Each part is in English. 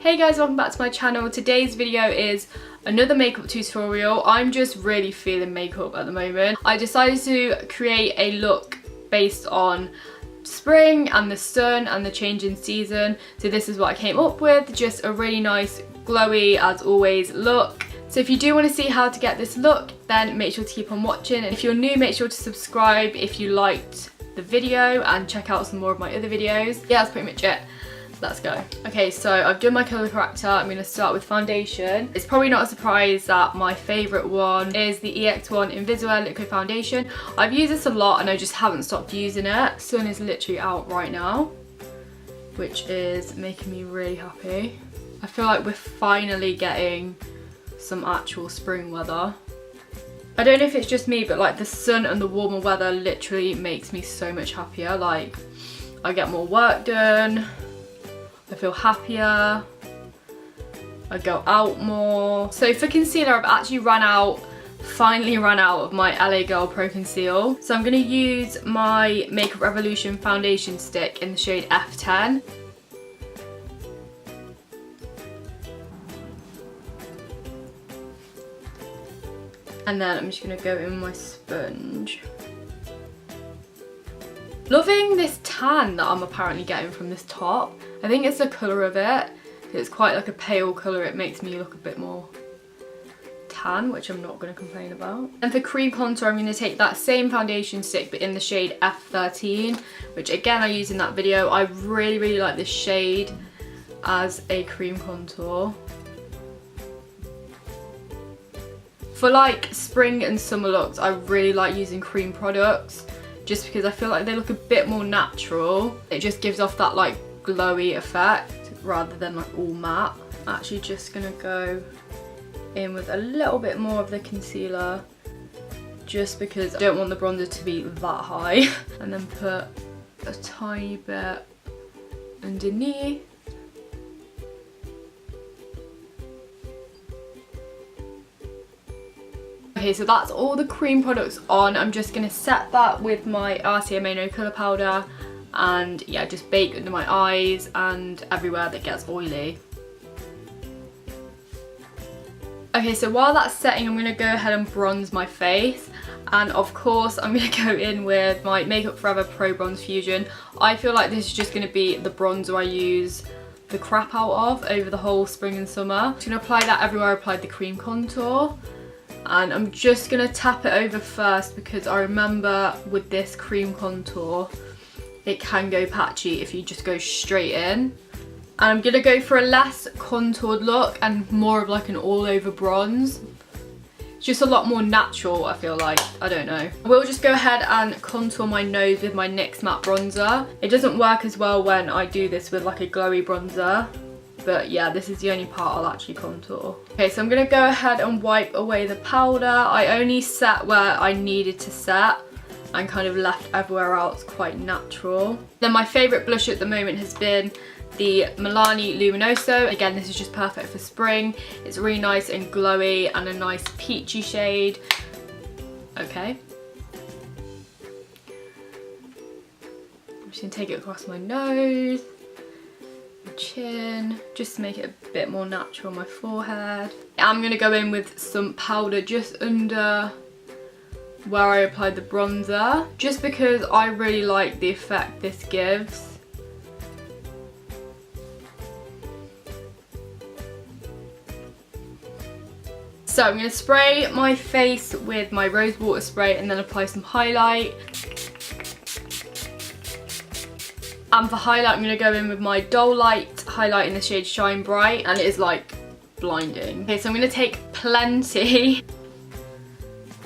Hey guys, welcome back to my channel. Today's video is another makeup tutorial. I'm just really feeling makeup at the moment. I decided to create a look based on spring and the sun and the change in season. So this is what I came up with, just a really nice glowy as always look. So if you do want to see how to get this look, then make sure to keep on watching. And if you're new, make sure to subscribe if you liked the video and check out some more of my other videos. Yeah, that's pretty much it. Let's go. Okay, so I've done my colour corrector. I'm going to start with foundation. It's probably not a surprise that my favourite one is the EX1 Invisiwear Liquid Foundation. I've used this a lot and I just haven't stopped using it. Sun is literally out right now, which is making me really happy. I feel like we're finally getting some actual spring weather. I don't know if it's just me, but like the sun and the warmer weather literally makes me so much happier. Like I get more work done, I feel happier, I go out more. So for concealer, I've actually finally ran out of my LA Girl Pro Conceal. So I'm going to use my Makeup Revolution foundation stick in the shade F10. And then I'm just going to go in with my sponge. Loving this tan that I'm apparently getting from this top. I think it's the colour of it. It's quite like a pale colour. It makes me look a bit more tan, which I'm not going to complain about. And for cream contour, I'm going to take that same foundation stick but in the shade F13, which again I used in that video. I really like this shade as a cream contour. For like spring and summer looks, I really like using cream products just because I feel like they look a bit more natural. It just gives off that like glowy effect rather than like all matte. I'm actually just gonna go in with a little bit more of the concealer just because I don't want the bronzer to be that high. And then put a tiny bit underneath. Okay, so that's all the cream products on. I'm just going to set that with my RCMA No Colour Powder and yeah, just bake under my eyes and everywhere that gets oily. Okay, so while that's setting, I'm going to go ahead and bronze my face. And of course, I'm going to go in with my Makeup Forever Pro Bronze Fusion. I feel like this is just going to be the bronzer I use the crap out of over the whole spring and summer. I'm just going to apply that everywhere I applied the cream contour. And I'm just going to tap it over first because I remember with this cream contour it can go patchy if you just go straight in. And I'm going to go for a less contoured look and more of like an all over bronze. It's just a lot more natural, I feel like. I don't know. I will just go ahead and contour my nose with my NYX matte bronzer. It doesn't work as well when I do this with like a glowy bronzer. But yeah, this is the only part I'll actually contour. Okay, so I'm going to go ahead and wipe away the powder. I only set where I needed to set and kind of left everywhere else quite natural. Then my favourite blush at the moment has been the Milani Luminoso. Again, this is just perfect for spring. It's really nice and glowy and a nice peachy shade. Okay. I'm just going to take it across my nose. Chin, just to make it a bit more natural on my forehead. I'm going to go in with some powder just under where I applied the bronzer, just because I really like the effect this gives. So I'm going to spray my face with my rose water spray and then apply some highlight. And for highlight, I'm going to go in with my Doll Light highlight in the shade Shine Bright, and it is like blinding. Okay, so I'm going to take plenty.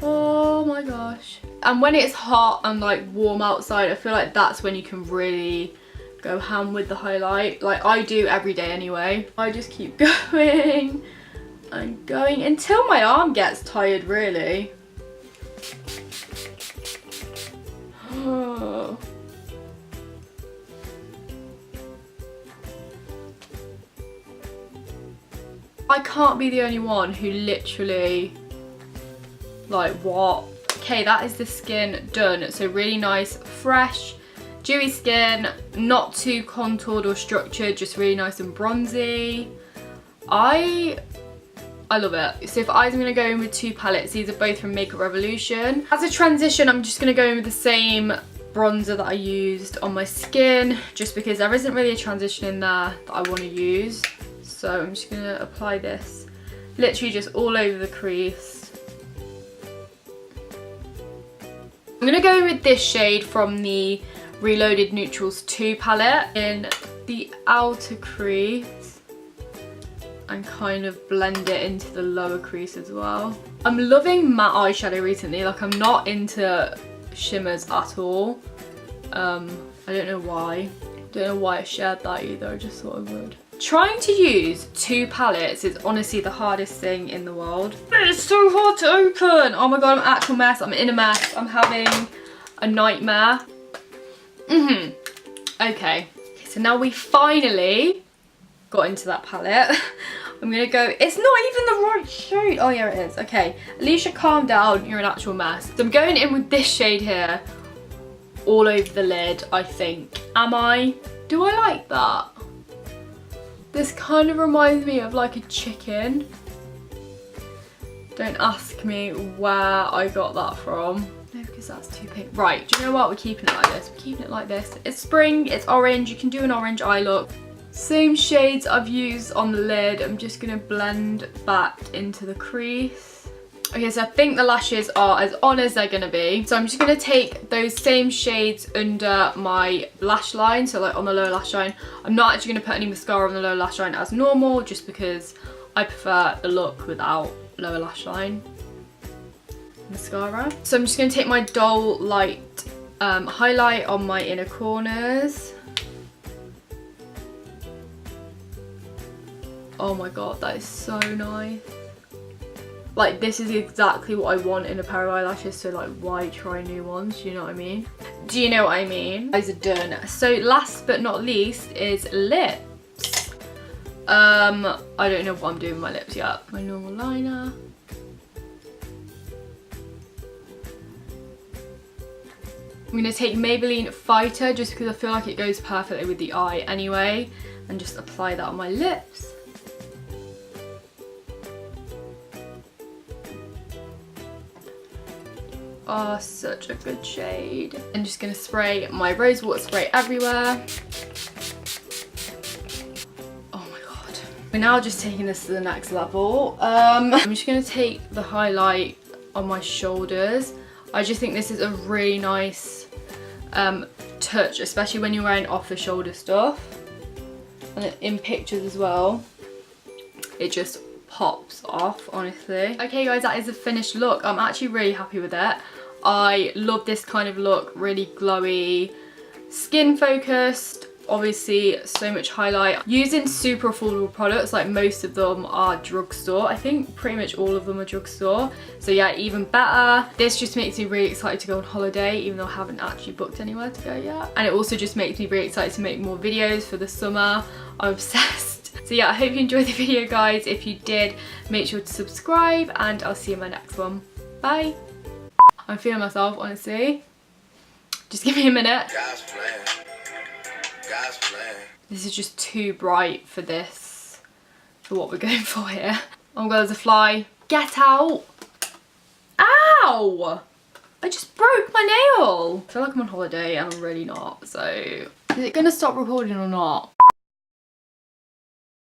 Oh my gosh. And when it's hot and like warm outside, I feel like that's when you can really go ham with the highlight. Like I do every day anyway. I just keep going and going until my arm gets tired, really. Oh. I can't be the only one who literally, like, what? Okay, that is the skin done. So really nice, fresh, dewy skin, not too contoured or structured, just really nice and bronzy. I love it. So for eyes, I'm going to go in with 2 palettes. These are both from Makeup Revolution. As a transition, I'm just going to go in with the same bronzer that I used on my skin, just because there isn't really a transition in there that I want to use. So I'm just going to apply this literally just all over the crease. I'm going to go in with this shade from the Reloaded Neutrals 2 palette in the outer crease and kind of blend it into the lower crease as well. I'm loving matte eyeshadow recently. Like, I'm not into shimmers at all. I don't know why. Don't know why I shared that either. I just thought I would. Trying to use 2 palettes is honestly the hardest thing in the world. It's so hard to open. Oh my god, I'm an actual mess. I'm in a mess. I'm having a nightmare. Okay, so now we finally got into that palette. I'm gonna go, it's not even the right shade. Oh yeah, it is. Okay, Alisha, calm down, you're an actual mess. So I'm going in with this shade here, all over the lid, I think. Am I? Do I like that? This kind of reminds me of like a chicken. Don't ask me where I got that from. No, because that's too pink. Right, do you know what? We're keeping it like this. We're keeping it like this. It's spring, it's orange. You can do an orange eye look. Same shades I've used on the lid. I'm just gonna blend back into the crease. Okay, so I think the lashes are as on as they're gonna be. So I'm just gonna take those same shades under my lash line, so like on the lower lash line. I'm not actually gonna put any mascara on the lower lash line as normal, just because I prefer the look without lower lash line mascara. So I'm just gonna take my Dull Light highlight on my inner corners. Oh my god, that is so nice. Like, this is exactly what I want in a pair of eyelashes, so like, why try new ones? Do you know what I mean? Do you know what I mean? Eyes are done. So last but not least is lips. I don't know what I'm doing with my lips yet. My normal liner. I'm gonna take Maybelline Fighter just because I feel like it goes perfectly with the eye anyway, and just apply that on my lips. Oh, such a good shade. I'm just gonna spray my rose water spray everywhere. Oh my god. We're now just taking this to the next level. I'm just gonna take the highlight on my shoulders. I just think this is a really nice touch, especially when you're wearing off the shoulder stuff. And in pictures as well, it just pops off, honestly. Okay guys, that is the finished look. I'm actually really happy with it. I love this kind of look, really glowy, skin focused, obviously so much highlight. Using super affordable products, like most of them are drugstore. I think pretty much all of them are drugstore. So yeah, even better. This just makes me really excited to go on holiday, even though I haven't actually booked anywhere to go yet. And it also just makes me really excited to make more videos for the summer. I'm obsessed. So yeah, I hope you enjoyed the video, guys. If you did, make sure to subscribe, and I'll see you in my next one. Bye. I'm feeling myself, honestly. Just give me a minute. God's plan. God's plan. This is just too bright for this, for what we're going for here. Oh my god, there's a fly. Get out. Ow! I just broke my nail. I feel like I'm on holiday and I'm really not, so is it gonna stop recording or not?